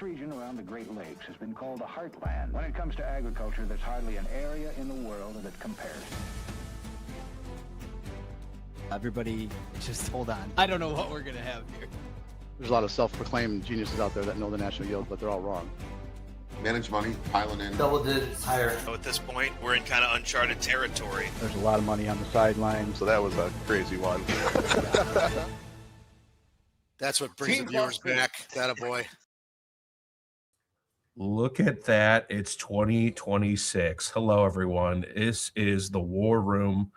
region around the Great Lakes has been called the heartland. When it comes to agriculture, there's hardly an area in the world that compares. Everybody, just hold on. I don't know what we're going to have here. There's a lot of self-proclaimed geniuses out there that know the national yield, but they're all wrong. Manage money, piling in. Double digits higher. So at this point, we're in kind of uncharted territory. There's a lot of money on the sidelines. So that was a crazy one. That's what brings the viewers back. That a boy. Look at that. It's 2026. Hello, everyone. This is the War Room.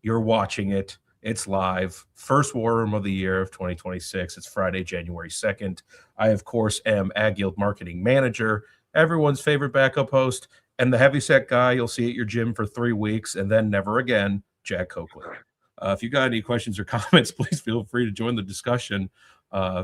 You're watching it. It's live. First War Room of the year of 2026. It's Friday, January 2nd. I, of course, am AgYield Marketing Manager, everyone's favorite backup host, and the heavyset guy you'll see at your gym for 3 weeks and then never again, Jack Coakley. If you got any questions or comments, please feel free to join the discussion.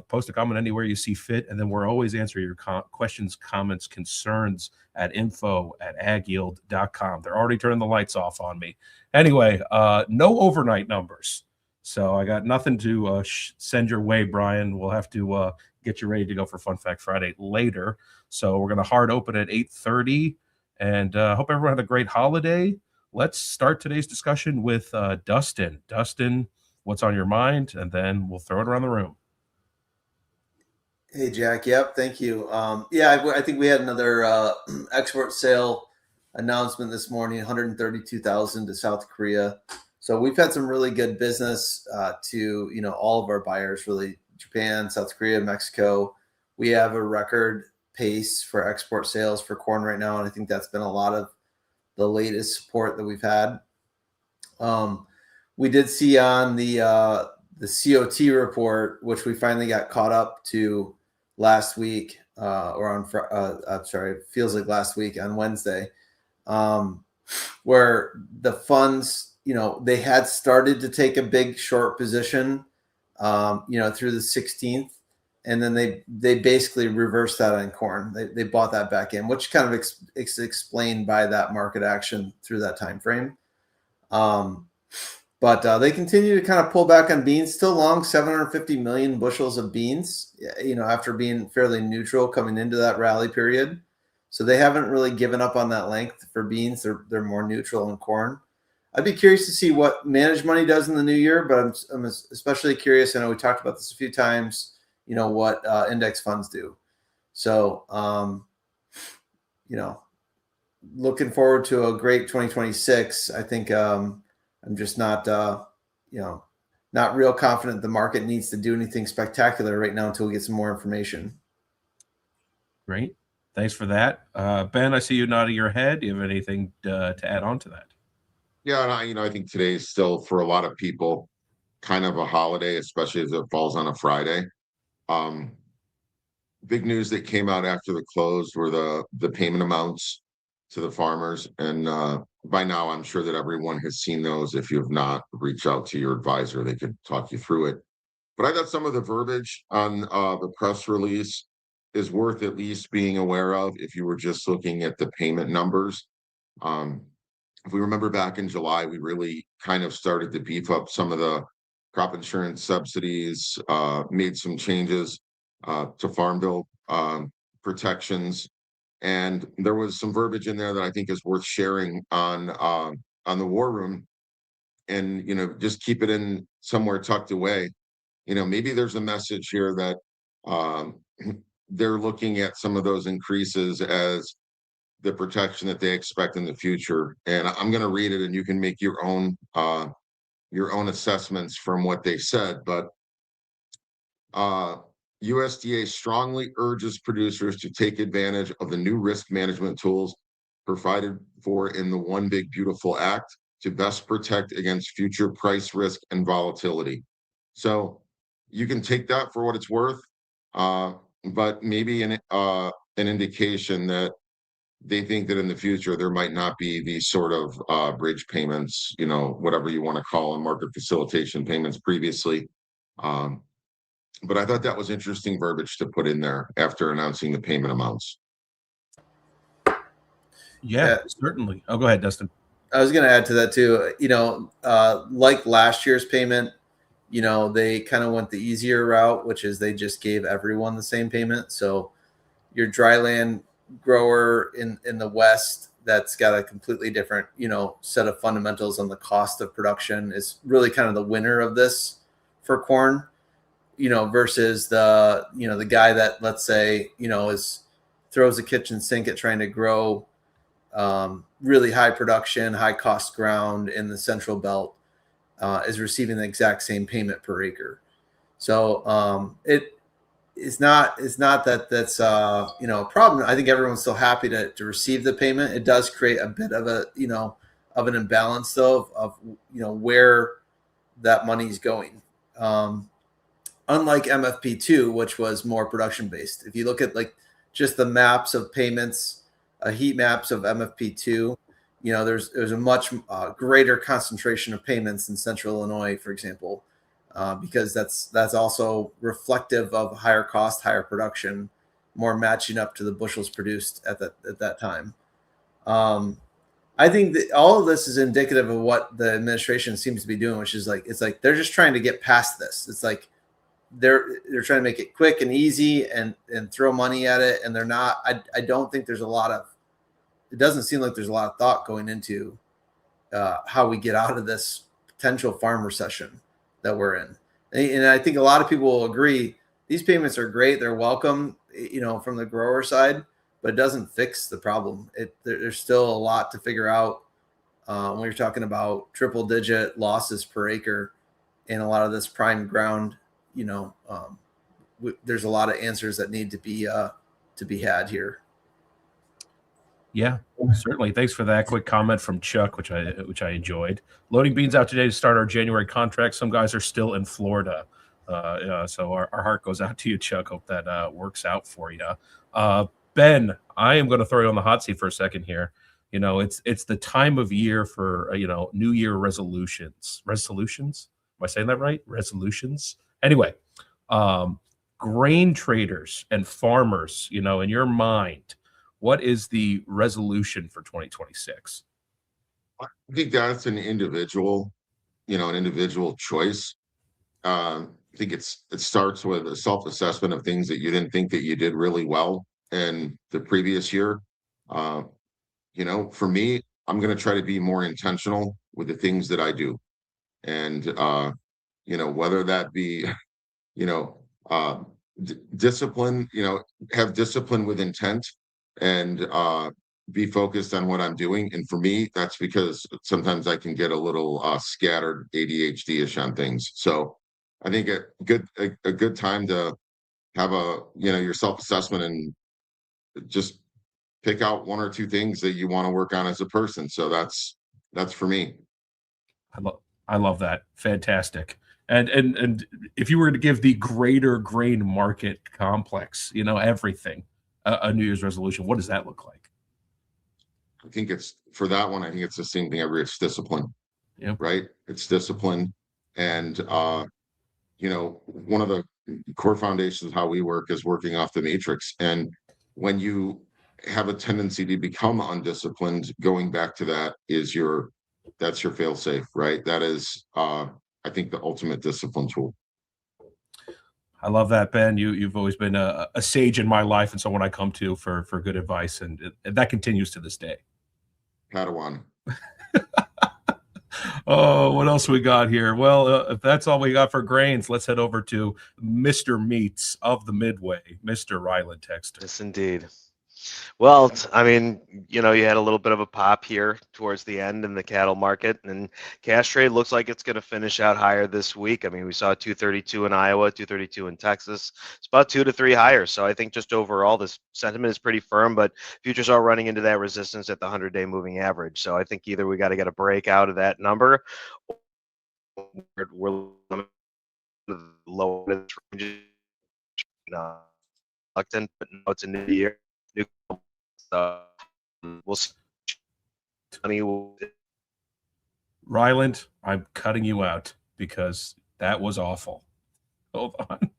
Post a comment anywhere you see fit, and then we're always answering your questions, comments, concerns at info@agyield.com. They're already turning the lights off on me. Anyway, no overnight numbers. So I got nothing to send your way, Brian. We'll have to get you ready to go for Fun Fact Friday later. So we're going to hard open at 8:30, and hope everyone had a great holiday. Let's start today's discussion with Dustin. Dustin, what's on your mind? And then we'll throw it around the room. Hey, Jack. Yep. Thank you. I think we had another export sale announcement this morning, 132,000 to South Korea. So we've had some really good business to, all of our buyers, really Japan, South Korea, Mexico. We have a record pace for export sales for corn right now. And I think that's been a lot of the latest support that we've had. We did see on the COT report, which we finally got caught up to last week, it feels like last week on Wednesday, where the funds, they had started to take a big short position, through the 16th. And then they basically reversed that on corn. They bought that back in, which kind of is explained by that market action through that time frame. But they continue to kind of pull back on beans, still long 750 million bushels of beans, after being fairly neutral coming into that rally period. So they haven't really given up on that length for beans. They're more neutral in corn. I'd be curious to see what managed money does in the new year, but I'm especially curious. I know we talked about this a few times, what index funds do. So, looking forward to a great 2026. I think I'm just not real confident the market needs to do anything spectacular right now until we get some more information. Great. Thanks for that. Ben, I see you nodding your head. Do you have anything to add on to that? Yeah, and I think today is still, for a lot of people, kind of a holiday, especially as it falls on a Friday. Big news that came out after the close were the payment amounts to the farmers. And by now, I'm sure that everyone has seen those. If you have not, reach out to your advisor. They could talk you through it. But I thought some of the verbiage on the press release is worth at least being aware of if you were just looking at the payment numbers. If we remember back in July, we really kind of started to beef up some of the crop insurance subsidies, made some changes to Farm Bill protections. And there was some verbiage in there that I think is worth sharing on the War Room, and just keep it in somewhere tucked away. Maybe there's a message here that they're looking at some of those increases as the protection that they expect in the future. And I'm going to read it, and you can make your own assessments from what they said. But USDA strongly urges producers to take advantage of the new risk management tools provided for in the One Big Beautiful Act to best protect against future price risk and volatility. So you can take that for what it's worth, but maybe an indication that they think that in the future there might not be these sort of bridge payments, whatever you want to call them, market facilitation payments previously. But I thought that was interesting verbiage to put in there after announcing the payment amounts. Yeah, certainly. Oh, go ahead, Dustin. I was going to add to that too. Like last year's payment, they kind of went the easier route, which is they just gave everyone the same payment. So, your dryland grower in the West that's got a completely different, set of fundamentals on the cost of production is really kind of the winner of this for corn, versus the guy that, let's say, throws a kitchen sink at trying to grow really high production, high cost ground in the Central Belt, is receiving the exact same payment per acre. So it's not that's a problem. I think everyone's still happy to receive the payment. It does create a bit of of an imbalance though of where that money's going. Unlike MFP2, which was more production based. If you look at like just the maps of payments, heat maps of MFP2, there's a much greater concentration of payments in Central Illinois, for example, because that's also reflective of higher cost, higher production, more matching up to the bushels produced at that time. I think that all of this is indicative of what the administration seems to be doing, which is it's like they're just trying to get past this. It's like they're trying to make it quick and easy and throw money at it, and they're not. I don't think there's a lot of. It doesn't seem like there's a lot of thought going into how we get out of this potential farm recession that we're in. And I think a lot of people will agree these payments are great. They're welcome, from the grower side, but it doesn't fix the problem. There's still a lot to figure out when you're talking about triple digit losses per acre in a lot of this prime ground. There's a lot of answers that need to be had here. Yeah, certainly. Thanks for that quick comment from Chuck, which I enjoyed. Loading beans out today to start our January contract. Some guys are still in Florida, so our heart goes out to you, Chuck. Hope that works out for you. Ben, I am going to throw you on the hot seat for a second here. It's the time of year for New Year resolutions. Resolutions? Am I saying that right? Resolutions. Anyway, grain traders and farmers, in your mind, what is the resolution for 2026? I think that's an individual choice. I think it starts with a self-assessment of things that you didn't think that you did really well in the previous year. For me, I'm going to try to be more intentional with the things that I do. And, whether that be, discipline, have discipline with intent and be focused on what I'm doing. And for me, that's because sometimes I can get a little scattered ADHD-ish on things. So I think a good time to have your self-assessment and just pick out one or two things that you want to work on as a person. So that's for me. I love that. Fantastic. And if you were to give the greater grain market complex, everything, a New Year's resolution, what does that look like? I think it's for that one. I think it's the same thing it's discipline. Yep. Right. It's discipline. And, one of the core foundations of how we work is working off the matrix. And when you have a tendency to become undisciplined, going back to that's your fail safe, right? That is, I think, the ultimate discipline tool. I love that, Ben. You've always been a sage in my life and someone I come to for good advice, and that continues to this day. Padawan. Oh, what else we got here? Well, if that's all we got for grains, let's head over to Mr. Meats of the Midway, Mr. Ryland Texter. Yes, indeed. Well, I mean, you had a little bit of a pop here towards the end in the cattle market, and cash trade looks like it's going to finish out higher this week. I mean, we saw 232 in Iowa, 232 in Texas. It's about 2 to 3 higher. So I think just overall, this sentiment is pretty firm, but futures are running into that resistance at the 100-day moving average. So I think either we got to get a break out of that number, or we're low in this range. Reluctant, but now it's a new year. We'll see. Ryland, I'm cutting you out because that was awful. Hold on.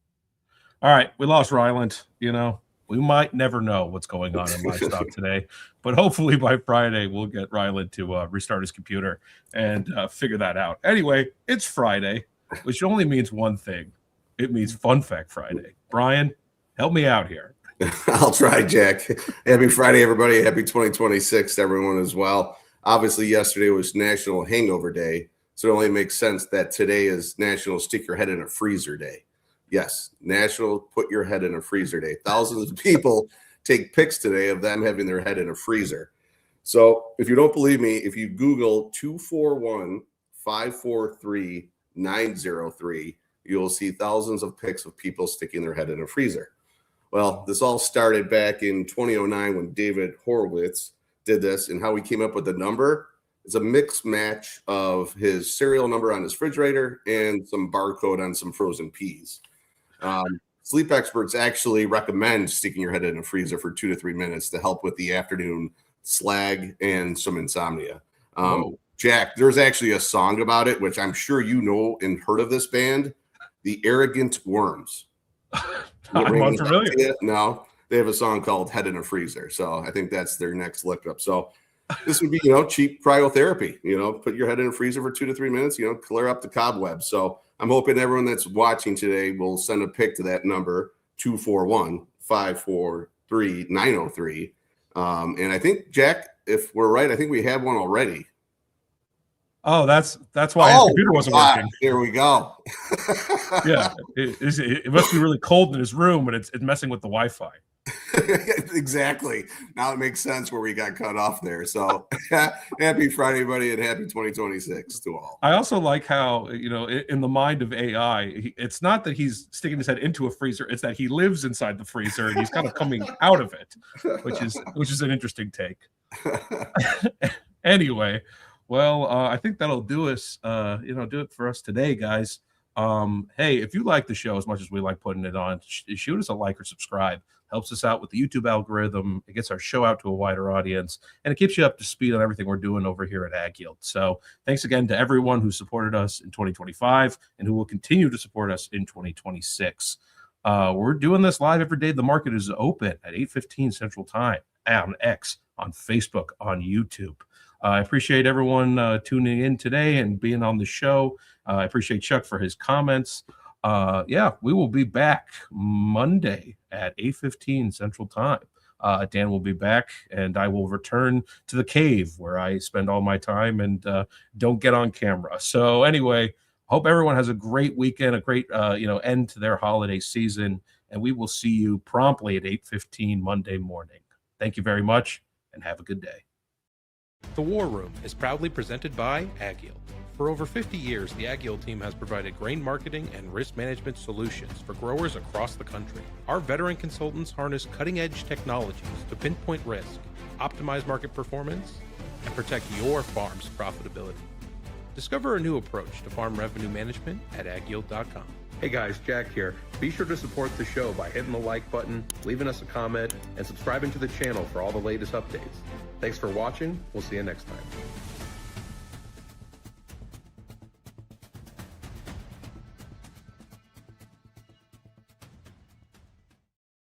All right, we lost Ryland. We might never know what's going on in livestock today, but hopefully by Friday we'll get Ryland to restart his computer and figure that out. Anyway, it's Friday, which only means one thing. It means Fun Fact Friday. Brian, help me out here. I'll try, Jack. Happy Friday, everybody. Happy 2026 to everyone as well. Obviously, yesterday was National Hangover Day, so it only makes sense that today is National Stick Your Head in a Freezer Day. Yes, National Put Your Head in a Freezer Day. Thousands of people take pics today of them having their head in a freezer. So if you don't believe me, if you Google 241-543-903, you'll see thousands of pics of people sticking their head in a freezer. Well, this all started back in 2009 when David Horowitz did this, and how we came up with the number is a mix match of his serial number on his refrigerator and some barcode on some frozen peas. Sleep experts actually recommend sticking your head in a freezer for 2 to 3 minutes to help with the afternoon slag and some insomnia. Jack, there's actually a song about it, which I'm sure you know and heard of this band, the Arrogant Worms. I'm unfamiliar. No, they have a song called Head in a Freezer. So I think that's their next lookup. So this would be, cheap cryotherapy, put your head in a freezer for 2 to 3 minutes, clear up the cobwebs. So I'm hoping everyone that's watching today will send a pic to that number, 241-543-903. And I think, Jack, if we're right, I think we have one already. Oh, that's why his computer wasn't working. Here we go. Yeah, it must be really cold in his room, and it's messing with the Wi-Fi. Exactly. Now it makes sense where we got cut off there. So happy Friday, buddy, and happy 2026 to all. I also like how, in the mind of AI, it's not that he's sticking his head into a freezer, it's that he lives inside the freezer and he's kind of coming out of it, which is an interesting take. Anyway, well, I think that'll do us, do it for us today, guys. Hey, if you like the show as much as we like putting it on, shoot us a like or subscribe. Helps us out with the YouTube algorithm. It gets our show out to a wider audience, and it keeps you up to speed on everything we're doing over here at AgYield. So thanks again to everyone who supported us in 2025 and who will continue to support us in 2026. We're doing this live every day. The market is open at 8:15 Central Time on X, on Facebook, on YouTube. I appreciate everyone tuning in today and being on the show. I appreciate Chuck for his comments. We will be back Monday at 8:15 Central Time. Dan will be back, and I will return to the cave where I spend all my time and don't get on camera. So anyway, hope everyone has a great weekend, a great end to their holiday season, and we will see you promptly at 8:15 Monday morning. Thank you very much, and have a good day. The War Room is proudly presented by AgYield. For over 50 years, the AgYield team has provided grain marketing and risk management solutions for growers across the country. Our veteran consultants harness cutting-edge technologies to pinpoint risk, optimize market performance, and protect your farm's profitability. Discover a new approach to farm revenue management at agyield.com. Hey guys, Jack here. Be sure to support the show by hitting the like button, leaving us a comment, and subscribing to the channel for all the latest updates. Thanks for watching. We'll see you next time.